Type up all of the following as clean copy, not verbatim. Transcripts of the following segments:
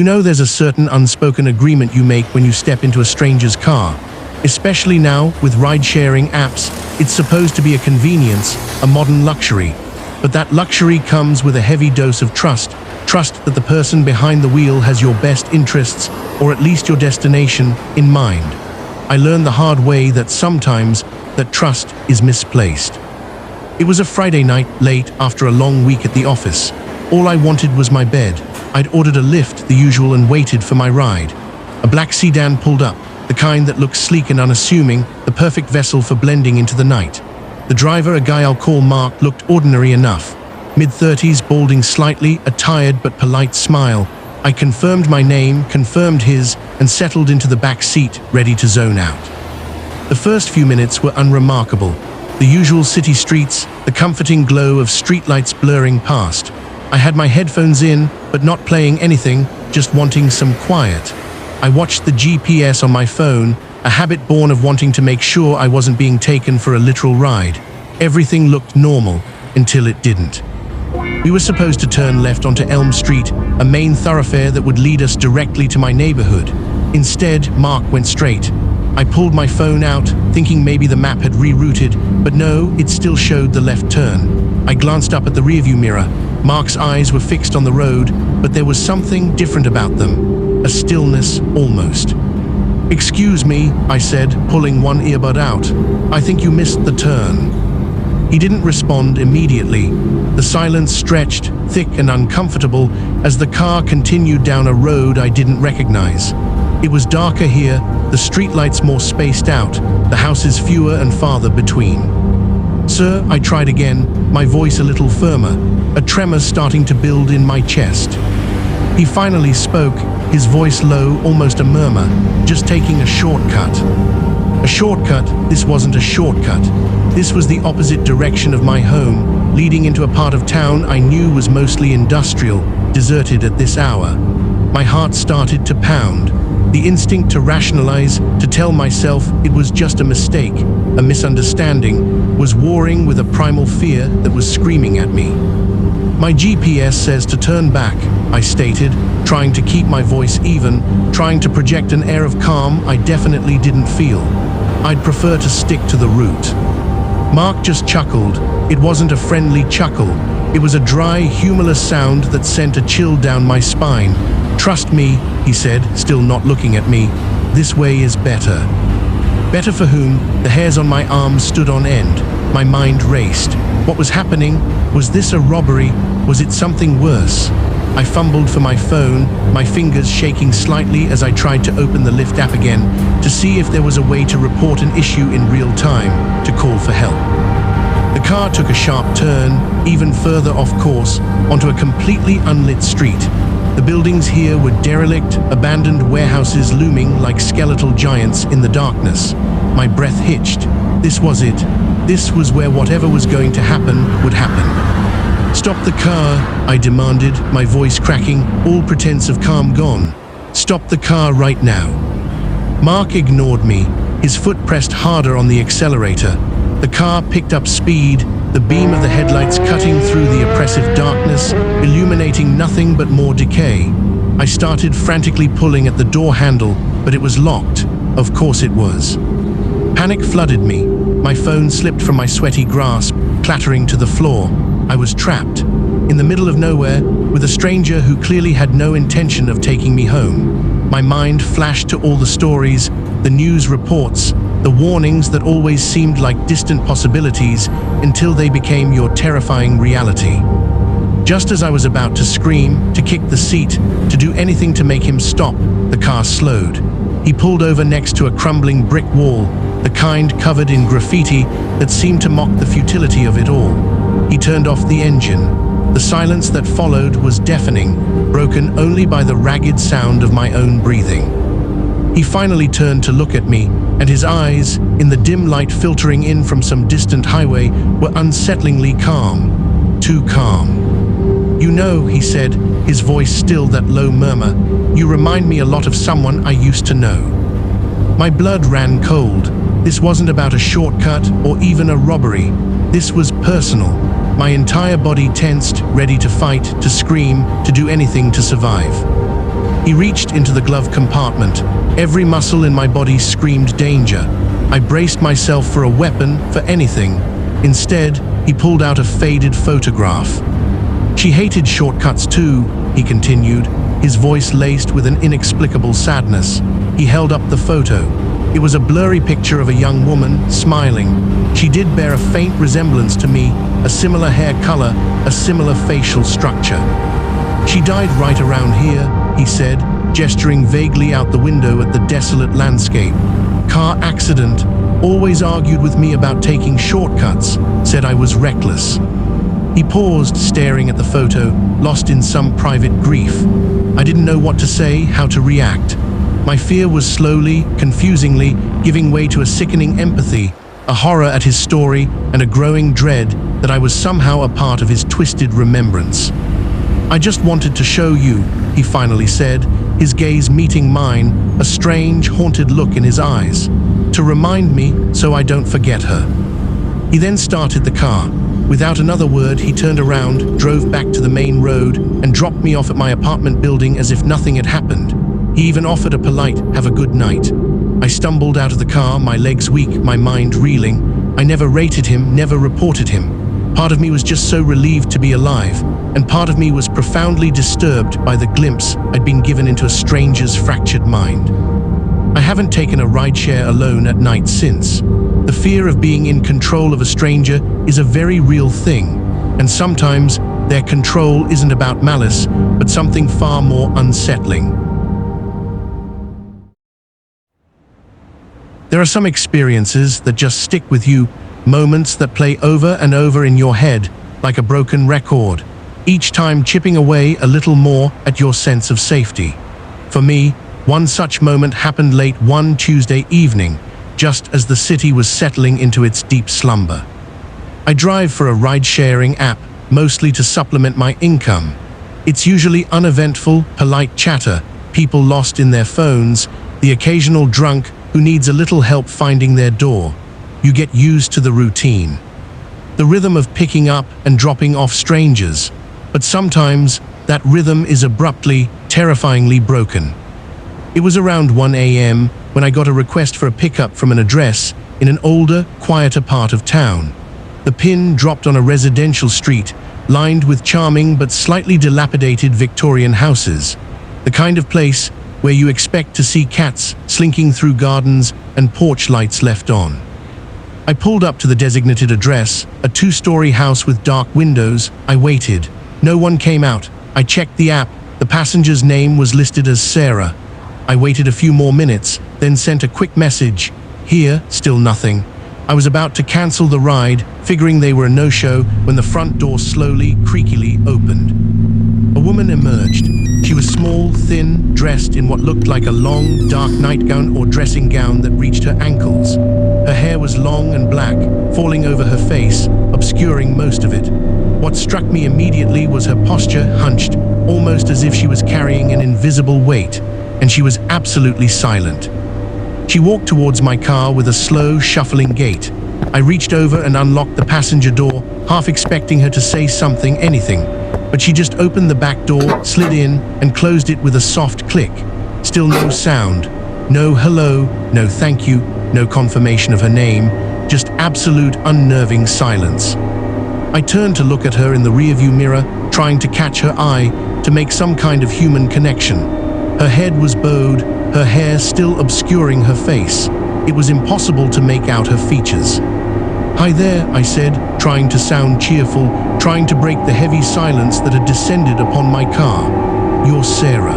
You know, there's a certain unspoken agreement you make when you step into a stranger's car. Especially now, with ride-sharing apps, it's supposed to be a convenience, a modern luxury. But that luxury comes with a heavy dose of trust. Trust that the person behind the wheel has your best interests, or at least your destination, in mind. I learned the hard way that sometimes that trust is misplaced. It was a Friday night, late after a long week at the office. All I wanted was my bed. I'd ordered a Lyft, the usual, and waited for my ride. A black sedan pulled up, the kind that looks sleek and unassuming, the perfect vessel for blending into the night. The driver, a guy I'll call Mark, looked ordinary enough. Mid-30s, balding slightly, a tired but polite smile. I confirmed my name, confirmed his, and settled into the back seat, ready to zone out. The first few minutes were unremarkable. The usual city streets, the comforting glow of streetlights blurring past. I had my headphones in, but not playing anything, just wanting some quiet. I watched the GPS on my phone, a habit born of wanting to make sure I wasn't being taken for a literal ride. Everything looked normal, until it didn't. We were supposed to turn left onto Elm Street, a main thoroughfare that would lead us directly to my neighborhood. Instead, Mark went straight. I pulled my phone out, thinking maybe the map had rerouted, but no, it still showed the left turn. I glanced up at the rearview mirror. Mark's eyes were fixed on the road, but there was something different about them. A stillness, almost. "Excuse me," I said, pulling one earbud out. "I think you missed the turn." He didn't respond immediately. The silence stretched, thick and uncomfortable, as the car continued down a road I didn't recognize. It was darker here, the streetlights more spaced out, the houses fewer and farther between. "Sir," I tried again, my voice a little firmer, a tremor starting to build in my chest. He finally spoke, his voice low, almost a murmur, "Just taking a shortcut." A shortcut? This wasn't a shortcut. This was the opposite direction of my home, leading into a part of town I knew was mostly industrial, deserted at this hour. My heart started to pound. The instinct to rationalize, to tell myself it was just a mistake, a misunderstanding, was warring with a primal fear that was screaming at me. "My GPS says to turn back," I stated, trying to keep my voice even, trying to project an air of calm I definitely didn't feel. "I'd prefer to stick to the route." Mark just chuckled. It wasn't a friendly chuckle. It was a dry, humorless sound that sent a chill down my spine. "Trust me," he said, still not looking at me. "This way is better." Better for whom? The hairs on my arms stood on end. My mind raced. What was happening? Was this a robbery? Was it something worse? I fumbled for my phone, my fingers shaking slightly as I tried to open the Lyft app again to see if there was a way to report an issue in real time, to call for help. The car took a sharp turn, even further off course, onto a completely unlit street. The buildings here were derelict, abandoned warehouses looming like skeletal giants in the darkness. My breath hitched. This was it. This was where whatever was going to happen would happen. "Stop the car," I demanded, my voice cracking, all pretense of calm gone. "Stop the car right now." Mark ignored me, his foot pressed harder on the accelerator. The car picked up speed, the beam of the headlights cutting through the oppressive darkness, illuminating nothing but more decay. I started frantically pulling at the door handle, but it was locked. Of course it was. Panic flooded me. My phone slipped from my sweaty grasp, clattering to the floor. I was trapped, in the middle of nowhere, with a stranger who clearly had no intention of taking me home. My mind flashed to all the stories, the news reports, the warnings that always seemed like distant possibilities until they became your terrifying reality. Just as I was about to scream, to kick the seat, to do anything to make him stop, the car slowed. He pulled over next to a crumbling brick wall, the kind covered in graffiti that seemed to mock the futility of it all. He turned off the engine. The silence that followed was deafening, broken only by the ragged sound of my own breathing. He finally turned to look at me, and his eyes, in the dim light filtering in from some distant highway, were unsettlingly calm. Too calm. "You know," he said, his voice still that low murmur, "you remind me a lot of someone I used to know." My blood ran cold. This wasn't about a shortcut or even a robbery. This was personal. My entire body tensed, ready to fight, to scream, to do anything to survive. He reached into the glove compartment. Every muscle in my body screamed danger. I braced myself for a weapon, for anything. Instead, he pulled out a faded photograph. "She hated shortcuts too," he continued, his voice laced with an inexplicable sadness. He held up the photo. It was a blurry picture of a young woman, smiling. She did bear a faint resemblance to me, a similar hair color, a similar facial structure. "She died right around here," he said, gesturing vaguely out the window at the desolate landscape. "Car accident. Always argued with me about taking shortcuts, said I was reckless." He paused, staring at the photo, lost in some private grief. I didn't know what to say, how to react. My fear was slowly, confusingly, giving way to a sickening empathy, a horror at his story, and a growing dread that I was somehow a part of his twisted remembrance. "I just wanted to show you," he finally said, his gaze meeting mine, a strange, haunted look in his eyes. "To remind me so I don't forget her." He then started the car. Without another word, he turned around, drove back to the main road, and dropped me off at my apartment building as if nothing had happened. He even offered a polite, "Have a good night." I stumbled out of the car, my legs weak, my mind reeling. I never rated him, never reported him. Part of me was just so relieved to be alive, and part of me was profoundly disturbed by the glimpse I'd been given into a stranger's fractured mind. I haven't taken a rideshare alone at night since. The fear of being in control of a stranger is a very real thing, and sometimes their control isn't about malice, but something far more unsettling. There are some experiences that just stick with you, moments that play over and over in your head like a broken record, each time chipping away a little more at your sense of safety. For me, one such moment happened late one Tuesday evening, just as the city was settling into its deep slumber. I drive for a ride-sharing app, mostly to supplement my income. It's usually uneventful, polite chatter, people lost in their phones, the occasional drunk who needs a little help finding their door. You get used to the routine. The rhythm of picking up and dropping off strangers. But sometimes, that rhythm is abruptly, terrifyingly broken. It was around 1 a.m. when I got a request for a pickup from an address in an older, quieter part of town. The pin dropped on a residential street, lined with charming but slightly dilapidated Victorian houses. The kind of place where you expect to see cats slinking through gardens and porch lights left on. I pulled up to the designated address, a two-story house with dark windows. I waited. No one came out. I checked the app. The passenger's name was listed as Sarah. I waited a few more minutes, then sent a quick message. Here, still nothing. I was about to cancel the ride, figuring they were a no-show, when the front door slowly, creakily opened. A woman emerged. She was small, thin, dressed in what looked like a long, dark nightgown or dressing gown that reached her ankles. Her hair was long and black, falling over her face, obscuring most of it. What struck me immediately was her posture, hunched, almost as if she was carrying an invisible weight, and she was absolutely silent. She walked towards my car with a slow, shuffling gait. I reached over and unlocked the passenger door, half expecting her to say something, anything. But she just opened the back door, slid in, and closed it with a soft click. Still no sound. No hello, no thank you, no confirmation of her name, just absolute unnerving silence. I turned to look at her in the rearview mirror, trying to catch her eye, to make some kind of human connection. Her head was bowed, her hair still obscuring her face. It was impossible to make out her features. "Hi there," I said, trying to sound cheerful, trying to break the heavy silence that had descended upon my car. "You're Sarah."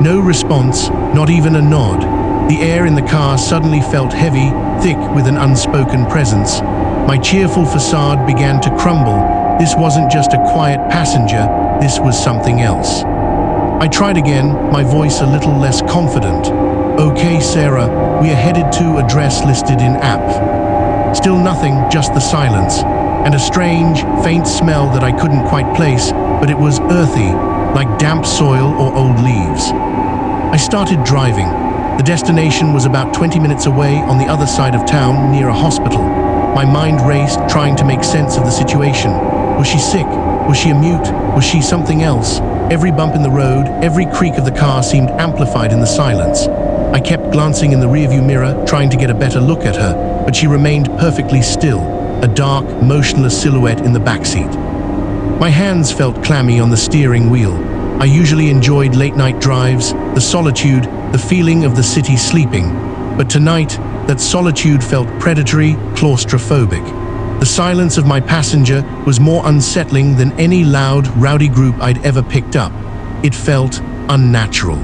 No response, not even a nod. The air in the car suddenly felt heavy, thick with an unspoken presence. My cheerful facade began to crumble. This wasn't just a quiet passenger, this was something else. I tried again, my voice a little less confident. "Okay, Sarah, we are headed to address listed in app." Still nothing, just the silence, and a strange, faint smell that I couldn't quite place, but it was earthy, like damp soil or old leaves. I started driving. The destination was about 20 minutes away on the other side of town, near a hospital. My mind raced, trying to make sense of the situation. Was she sick? Was she a mute? Was she something else? Every bump in the road, every creak of the car seemed amplified in the silence. I kept glancing in the rearview mirror, trying to get a better look at her, but she remained perfectly still, a dark, motionless silhouette in the backseat. My hands felt clammy on the steering wheel. I usually enjoyed late-night drives, the solitude, the feeling of the city sleeping. But tonight, that solitude felt predatory, claustrophobic. The silence of my passenger was more unsettling than any loud, rowdy group I'd ever picked up. It felt unnatural.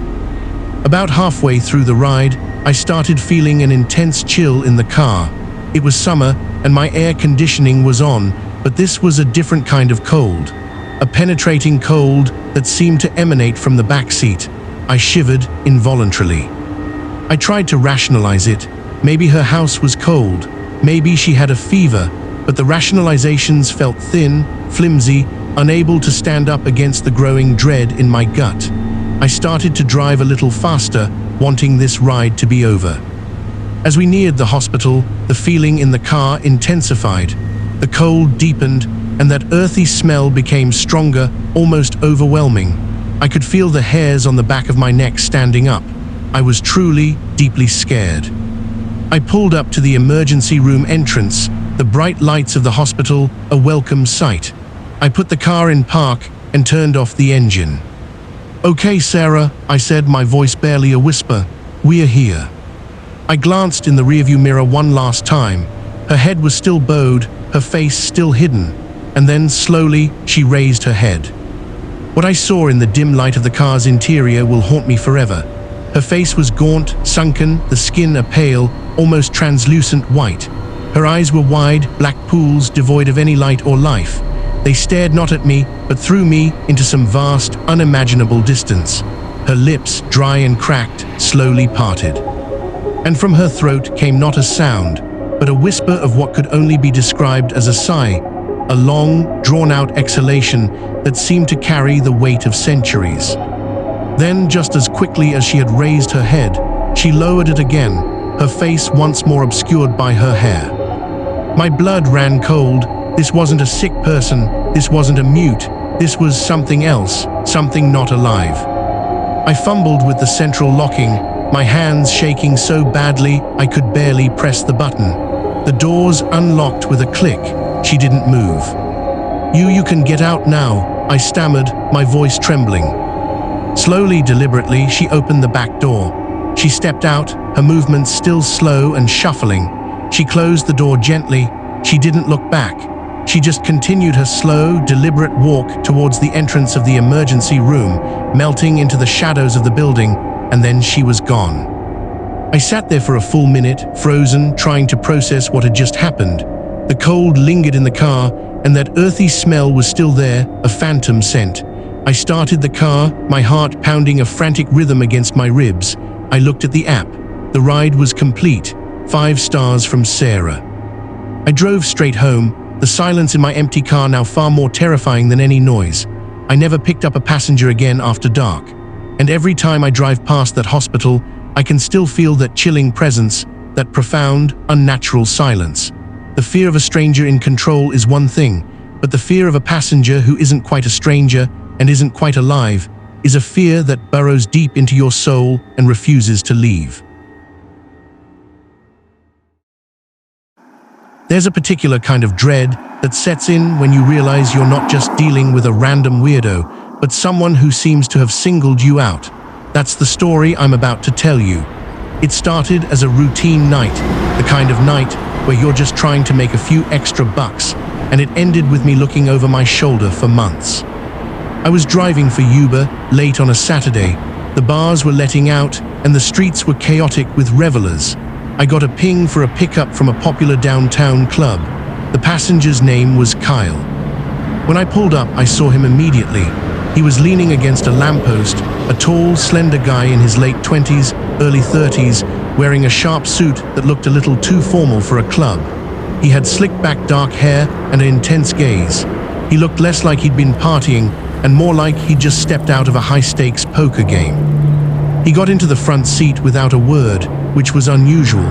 About halfway through the ride, I started feeling an intense chill in the car. It was summer, and my air conditioning was on, but this was a different kind of cold. A penetrating cold that seemed to emanate from the back seat. I shivered involuntarily. I tried to rationalize it. Maybe her house was cold. Maybe she had a fever. But the rationalizations felt thin, flimsy, unable to stand up against the growing dread in my gut. I started to drive a little faster, wanting this ride to be over. As we neared the hospital, the feeling in the car intensified. The cold deepened, and that earthy smell became stronger, almost overwhelming. I could feel the hairs on the back of my neck standing up. I was truly, deeply scared. I pulled up to the emergency room entrance, the bright lights of the hospital a welcome sight. I put the car in park and turned off the engine. "Okay, Sarah," I said, my voice barely a whisper. "We're here." I glanced in the rearview mirror one last time. Her head was still bowed, her face still hidden, and then slowly she raised her head. What I saw in the dim light of the car's interior will haunt me forever. Her face was gaunt, sunken, the skin a pale, almost translucent white. Her eyes were wide, black pools devoid of any light or life. They stared not at me, but through me into some vast, unimaginable distance. Her lips, dry and cracked, slowly parted. And from her throat came not a sound, but a whisper of what could only be described as a sigh, a long, drawn-out exhalation that seemed to carry the weight of centuries. Then, just as quickly as she had raised her head, she lowered it again, her face once more obscured by her hair. My blood ran cold. This wasn't a sick person, this wasn't a mute, this was something else, something not alive. I fumbled with the central locking, my hands shaking so badly I could barely press the button. The doors unlocked with a click. She didn't move. You can get out now," I stammered, my voice trembling. Slowly, deliberately, she opened the back door. She stepped out, her movements still slow and shuffling. She closed the door gently. She didn't look back. She just continued her slow, deliberate walk towards the entrance of the emergency room, melting into the shadows of the building, and then she was gone. I sat there for a full minute, frozen, trying to process what had just happened. The cold lingered in the car, and that earthy smell was still there, a phantom scent. I started the car, my heart pounding a frantic rhythm against my ribs. I looked at the app. The ride was complete. 5 stars from Sarah. I drove straight home, the silence in my empty car now far more terrifying than any noise. I never picked up a passenger again after dark. And every time I drive past that hospital, I can still feel that chilling presence, that profound, unnatural silence. The fear of a stranger in control is one thing, but the fear of a passenger who isn't quite a stranger and isn't quite alive is a fear that burrows deep into your soul and refuses to leave. There's a particular kind of dread that sets in when you realize you're not just dealing with a random weirdo, but someone who seems to have singled you out. That's the story I'm about to tell you. It started as a routine night, the kind of night where you're just trying to make a few extra bucks, and it ended with me looking over my shoulder for months. I was driving for Uber late on a Saturday. The bars were letting out, and the streets were chaotic with revelers. I got a ping for a pickup from a popular downtown club. The passenger's name was Kyle. When I pulled up, I saw him immediately. He was leaning against a lamppost, a tall, slender guy in his late 20s, early 30s, wearing a sharp suit that looked a little too formal for a club. He had slicked-back dark hair and an intense gaze. He looked less like he'd been partying and more like he'd just stepped out of a high-stakes poker game. He got into the front seat without a word, which was unusual.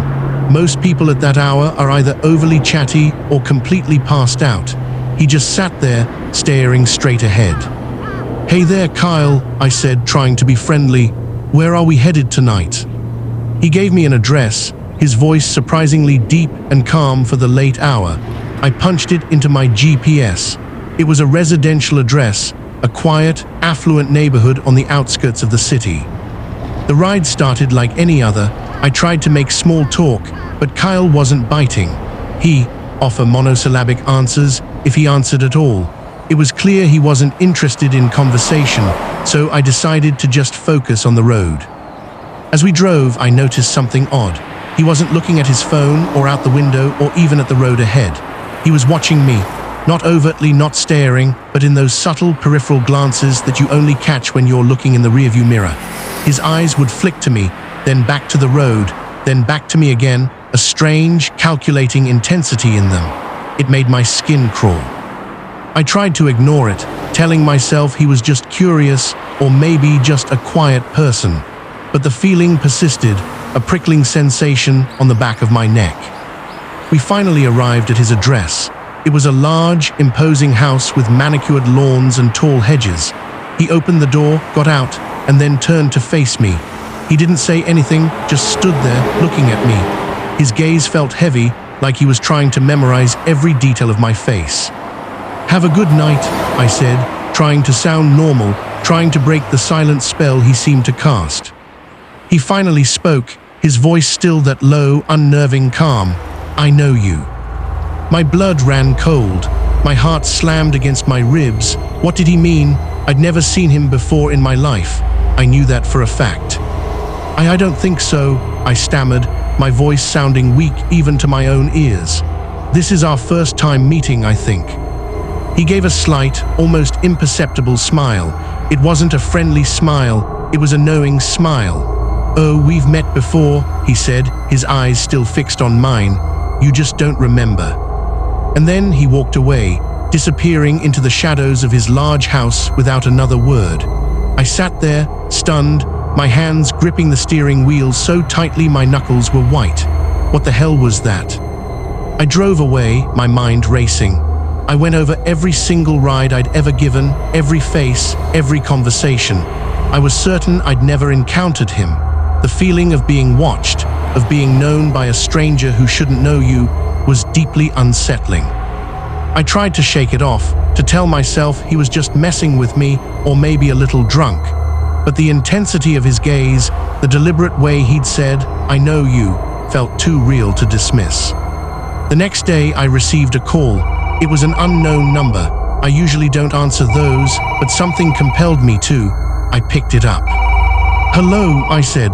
Most people at that hour are either overly chatty or completely passed out. He just sat there, staring straight ahead. "Hey there, Kyle," I said, trying to be friendly. "Where are we headed tonight?" He gave me an address, his voice surprisingly deep and calm for the late hour. I punched it into my GPS. It was a residential address, a quiet, affluent neighborhood on the outskirts of the city. The ride started like any other. I tried to make small talk, but Kyle wasn't biting. He offered monosyllabic answers, if he answered at all. It was clear he wasn't interested in conversation, so I decided to just focus on the road. As we drove, I noticed something odd. He wasn't looking at his phone or out the window or even at the road ahead. He was watching me, not overtly, not staring, but in those subtle peripheral glances that you only catch when you're looking in the rearview mirror. His eyes would flick to me, then back to the road, then back to me again, a strange, calculating intensity in them. It made my skin crawl. I tried to ignore it, telling myself he was just curious or maybe just a quiet person. But the feeling persisted, a prickling sensation on the back of my neck. We finally arrived at his address. It was a large, imposing house with manicured lawns and tall hedges. He opened the door, got out, and then turned to face me. He didn't say anything, just stood there, looking at me. His gaze felt heavy, like he was trying to memorize every detail of my face. "Have a good night," I said, trying to sound normal, trying to break the silent spell he seemed to cast. He finally spoke, his voice still that low, unnerving calm. "I know you." My blood ran cold. My heart slammed against my ribs. What did he mean? I'd never seen him before in my life. I knew that for a fact. I don't think so," I stammered, my voice sounding weak even to my own ears. "This is our first time meeting, I think." He gave a slight, almost imperceptible smile. It wasn't a friendly smile, it was a knowing smile. "Oh, we've met before," he said, his eyes still fixed on mine. "You just don't remember." And then he walked away, disappearing into the shadows of his large house without another word. I sat there, stunned, my hands gripping the steering wheel so tightly my knuckles were white. What the hell was that? I drove away, my mind racing. I went over every single ride I'd ever given, every face, every conversation. I was certain I'd never encountered him. The feeling of being watched, of being known by a stranger who shouldn't know you, was deeply unsettling. I tried to shake it off, to tell myself he was just messing with me or maybe a little drunk. But the intensity of his gaze, the deliberate way he'd said, "I know you," felt too real to dismiss. The next day I received a call. It was an unknown number. I usually don't answer those, but something compelled me to. I picked it up. "Hello," I said.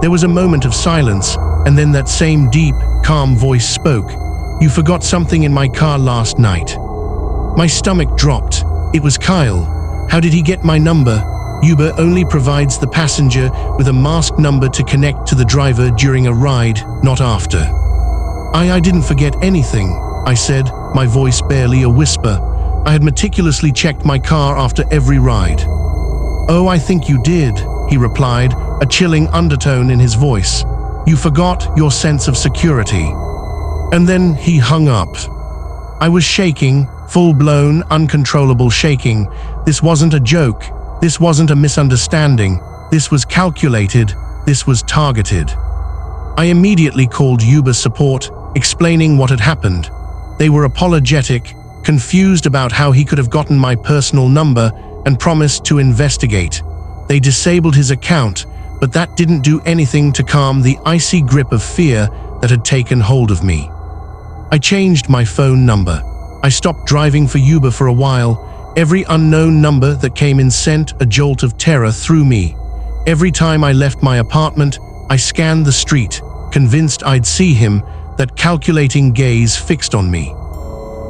There was a moment of silence, and then that same deep, calm voice spoke. "You forgot something in my car last night." My stomach dropped. It was Kyle. How did he get my number? Uber only provides the passenger with a masked number to connect to the driver during a ride, not after. I didn't forget anything," I said, my voice barely a whisper. I had meticulously checked my car after every ride. "Oh, I think you did," he replied, a chilling undertone in his voice. "You forgot your sense of security." And then he hung up. I was shaking, full-blown, uncontrollable shaking. This wasn't a joke. This wasn't a misunderstanding. This was calculated. This was targeted. I immediately called Uber support, explaining what had happened. They were apologetic, confused about how he could have gotten my personal number, and promised to investigate. They disabled his account, but that didn't do anything to calm the icy grip of fear that had taken hold of me. I changed my phone number. I stopped driving for Uber for a while. Every unknown number that came in sent a jolt of terror through me. Every time I left my apartment, I scanned the street, convinced I'd see him, that calculating gaze fixed on me.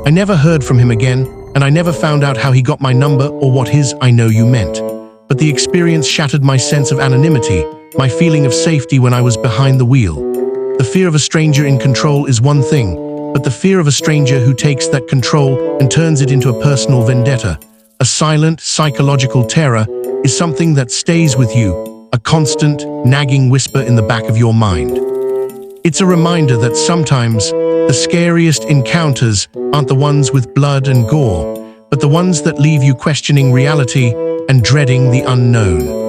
I never heard from him again, and I never found out how he got my number or what his "I know you" meant. But the experience shattered my sense of anonymity, my feeling of safety when I was behind the wheel. The fear of a stranger in control is one thing, but the fear of a stranger who takes that control and turns it into a personal vendetta, a silent, psychological terror, is something that stays with you, a constant, nagging whisper in the back of your mind. It's a reminder that sometimes the scariest encounters aren't the ones with blood and gore, but the ones that leave you questioning reality and dreading the unknown.